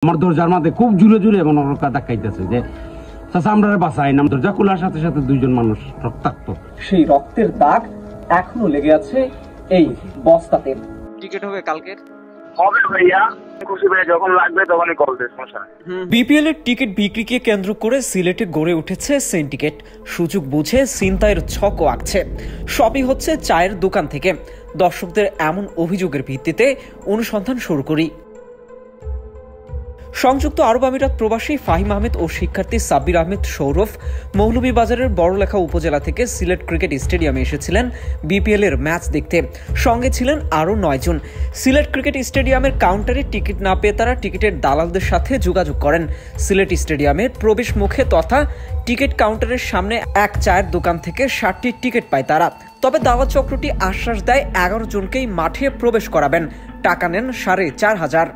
আমার দরজার মাঝে খুব জুড়ে জুড়ে মনে ধাক্কাইতেছে যে চাচা আমরা বাঁচাই না। দরজা খোলার সাথে সাথে দুইজন মানুষ রক্তাক্ত, সেই রক্তের দাগ এখনো লেগে আছে এই বস্তাতে। টিকিট হবে কালকের? হবে ভাইয়া, খুশি ভাইয়া যখন লাগবে তখনই কল দিস। বিপিএল এর টিকিট বিক্রিকে কেন্দ্র করে সিলেটে গড়ে উঠেছে সিন্ডিকেট। সুযোগ বুঝে ছিনতাইয়ের ছকও আঁকছে। সবই হচ্ছে চায়ের দোকান থেকে। দর্শকদের এমন অভিযোগের ভিত্তিতে অনুসন্ধান শুরু করি। সংযুক্ত আরব আমিরাত প্রবাসী ফাহিম আহমেদ ও শিক্ষার্থী সাব্বির আহমেদ সৌরভ মৌলভীবাজারের বড়লেখা উপজেলা থেকে সিলেট ক্রিকেট স্টেডিয়ামে এসেছিলেন বিপিএল এর ম্যাচ দেখতে। সঙ্গে ছিলেন আরও 9 জন। সিলেট ক্রিকেট স্টেডিয়ামের কাউন্টারে টিকিট না পেয়ে তারা টিকিটের দালালদের সাথে যোগাযোগ করেন। সিলেট স্টেডিয়ামের প্রবেশ মুখে তথা টিকিট কাউন্টারের সামনে এক চায়ের দোকান থেকে 60টি টিকিট পায় তারা। তবে দালাল চক্রটি আশ্বাস দেয় 11 জনকেই মাঠে প্রবেশ করাবেন, টাকা নেন 4,500।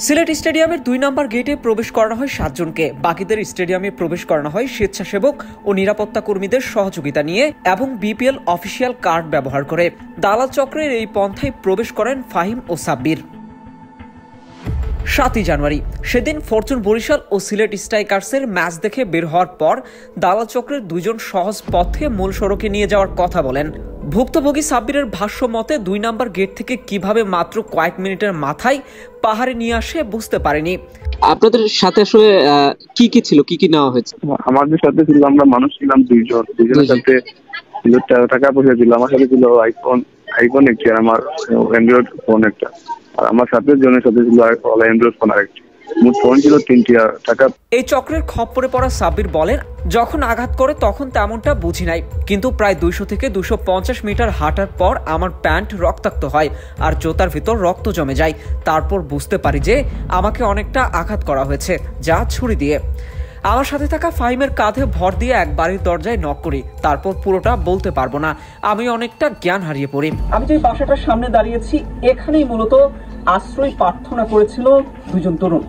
সিলেট স্টেডিয়ামের 2 নম্বর গেটে প্রবেশ করানো হয় 7 জনকে। বাকিদের স্টেডিয়ামে প্রবেশ করানো হয় স্বেচ্ছাসেবক ও নিরাপত্তা কর্মীদের সহযোগিতা নিয়ে এবং বিপিএল অফিসিয়াল কার্ড ব্যবহার করে। দালাল চক্রের এই পন্থায় প্রবেশ করেন ফাহিম ও সাব্বির। 7 জানুয়ারি সেদিন ফরচুন বরিশাল ও সিলেট স্ট্রাইকার্সের ম্যাচ দেখে বের হওয়ার পর দালাল চক্রের 2 জন সহজ পথে মূল সড়কে নিয়ে যাওয়ার কথা বলেন। ভুক্তভোগী সাব্বিরের ভাষ্য মতে 2 নম্বর গেট থেকে কিভাবে মাত্র কয়েক মিনিটের মাথায় পাহাড়ে নিয়ে আসে বুঝতে পারেনি। আপনাদের সাথে আসলে কি কি ছিল, কি কি নেওয়া হয়েছে? আমাদের সাথে ছিল, আমরা মানুষ ছিলাম 2 জন। 2 জনের সাথে ছিল টাকা পয়সা ছিল। আমার সাথে ছিল আইফোন একটি, আমার অ্যান্ড্রয়েড ফোন একটা, আর আমার সাথে জনের সাথে ছিল অ্যান্ড্রয়েড ফোন আরেকটি। মোট ফোন ছিল 3টি টাকা। এই চক্রের খপ্পরে পড়া সাব্বির বলেন, যখন আঘাত করে তখন তেমনটা বুঝি নাই, কিন্তু প্রায় 200 থেকে 250 মিটার হাঁটার পর আমার প্যান্ট রক্তাক্ত হয় আর জুতার ভিতর রক্ত জমে যায়। তারপর বুঝতে পারি যে আমাকে অনেকটা আঘাত করা হয়েছে, যা ছুরি দিয়ে। আমার সাথে থাকা ফাহিমের কাঁধে ভর দিয়ে এক বাড়ির দরজায় নক করি। তারপর পুরোটা বলতে পারবো না, আমি অনেকটা জ্ঞান হারিয়ে পড়ি। আমি যে বাসাটার সামনে দাঁড়িয়েছি, এখানেই মূলত আশ্রয় প্রার্থনা করেছিল 2 জন তরুণ,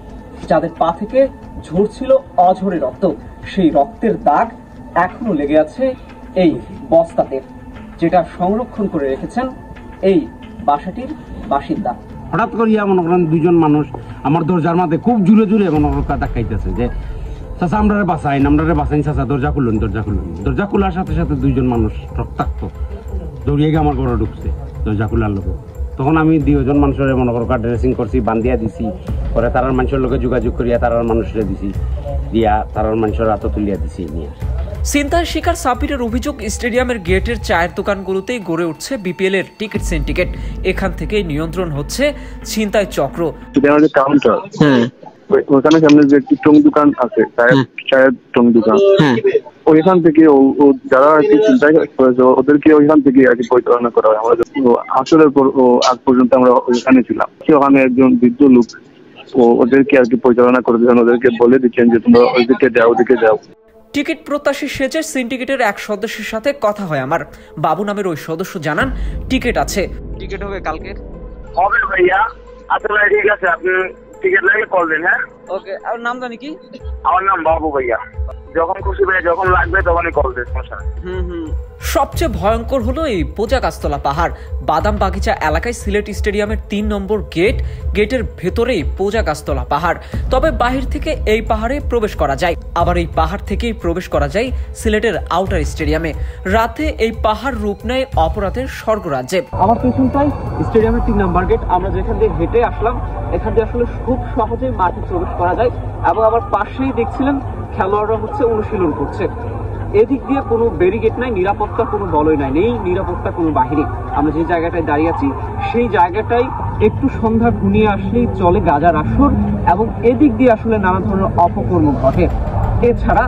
যাদের পা থেকে ঝরছিল অঝরে রক্ত। সেই রক্তের দাগ এখনো লেগে আছে এই বস্তাতে, যেটা সংরক্ষণ করে রেখেছেন এই বাসাটির বাসিন্দা। হঠাৎ করিয়া মনে করেন 2 জন মানুষ আমার দরজার মাঝে খুব জুড়ে জুড়ে মনে ধাক্কাইতেছে যে চাচা আমরা বাঁচাই না, আমরা বাঁচাই চাচা, দরজা খুলুন, দরজা খুলুন। দরজা খোলার সাথে সাথে 2 জন মানুষ রক্তাক্ত দৌড়িয়ে গিয়ে আমার ঘরে ঢুকছে দরজা খোলার লোক। তখন আমি 2 জন মানুষের মনে করো ড্রেসিং করছি, বান্ধিয়া দিছি, পরে তারার মানুষের লোকে যোগাযোগ করিয়া তারার মানুষের দিছি, দিয়া তারার মানুষের হাতে তুলিয়া দিছি নিয়ে। ছিনতাইয়ের শিকার সাব্বিরের অভিযোগ, স্টেডিয়ামের গেটের চায়ের দোকানগুলোতেই গড়ে উঠছে বিপিএল এর টিকিট সিন্ডিকেট। এখান থেকেই নিয়ন্ত্রণ হচ্ছে ছিনতাই চক্র। কাউন্টার, ওখানে সামনে যে একটি টং দোকান আছে, চায়ের টং দোকান, ওইখান থেকে যারা আর কি চিন্তায় করেছে ওদেরকে ওইখান থেকে আর কি পরিচালনা করা হয়। আমরা আসলে আগ পর্যন্ত আমরা ওইখানে ছিলাম। ওখানে একজন বৃদ্ধ লোক ওদেরকে আর কি পরিচালনা করে দিচ্ছেন, ওদেরকে বলে দিচ্ছেন যে তোমরা ওইদিকে যাও, ওদিকে যাও। টিকিট প্রত্যাশী সেজে সিন্ডিকেটের এক সদস্যের সাথে কথা হয় আমার। বাবু নামের ওই সদস্য জানান, টিকিট আছে। টিকিট হবে কালকের? হবে ভাইয়া, আসলে ঠিক আছে, আপনি টিকিট লাগলে কল দিন। হ্যাঁ, ওকে। আর নাম জানি কি? আমার নাম বাবু ভাইয়া। যখন খুশি ভাইয়া যখন লাগবে তখনই কল দিন। সবচেয়ে ভয়ঙ্কর হলো এই পোজা গাছতলা পাহাড়। বাদাম বাগিচা এলাকায় সিলেট স্টেডিয়ামের 3 নম্বর গেটের ভেতরেই পোজা গাছতলা পাহাড়। তবে বাহির থেকে এই পাহাড়ে প্রবেশ করা যায়, আবার এই পাহাড় থেকেই প্রবেশ করা যায় সিলেটের আউটার স্টেডিয়ামে। রাতে এই পাহাড় রূপ নেয় অপরাধের স্বর্গরাজ্যে। আমার পেছনটাই স্টেডিয়ামের 3 নম্বর গেট। আমরা যেখান দিয়ে হেঁটে আসলাম, এখান দিয়ে আসলে খুব সহজেই মাঠে প্রবেশ করা যায় এবং আমার পাশেই দেখছিলেন খেলোয়াড়রা অনুশীলন করছে। এদিক দিয়ে কোনো ব্যারিকেড নাই, নিরাপত্তা কোনো বলয় নাই, নেই নিরাপত্তা কোনো বাহিনী। আমরা যে জায়গাটায় দাঁড়িয়ে আছি সেই জায়গাটাই একটু সন্ধ্যা ঘনিয়ে আসলেই চলে গাজার আসর এবং এদিক দিয়ে আসলে নানা ধরনের অপকর্ম ঘটে। এছাড়া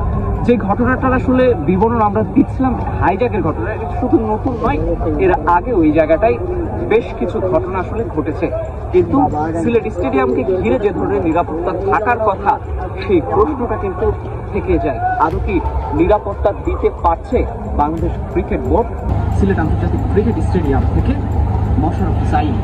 যে ঘটনাটা আসলে বিবরণ আমরা দিচ্ছিলাম, হাইজ্যাকের ঘটনা, এটা শুধু নতুন নয়, এর আগে ওই জায়গাটায় বেশ কিছু ঘটনা আসলে ঘটেছে। কিন্তু সিলেট স্টেডিয়ামকে ঘিরে যে ধরনের নিরাপত্তা থাকার কথা, সেই প্রশ্নটা কিন্তু থেকে যায়। আরো কি নিরাপত্তা দিতে পারছে বাংলাদেশ ক্রিকেট বোর্ড? সিলেট আন্তর্জাতিক ক্রিকেট স্টেডিয়াম থেকে মোশাররফ হুসাইন।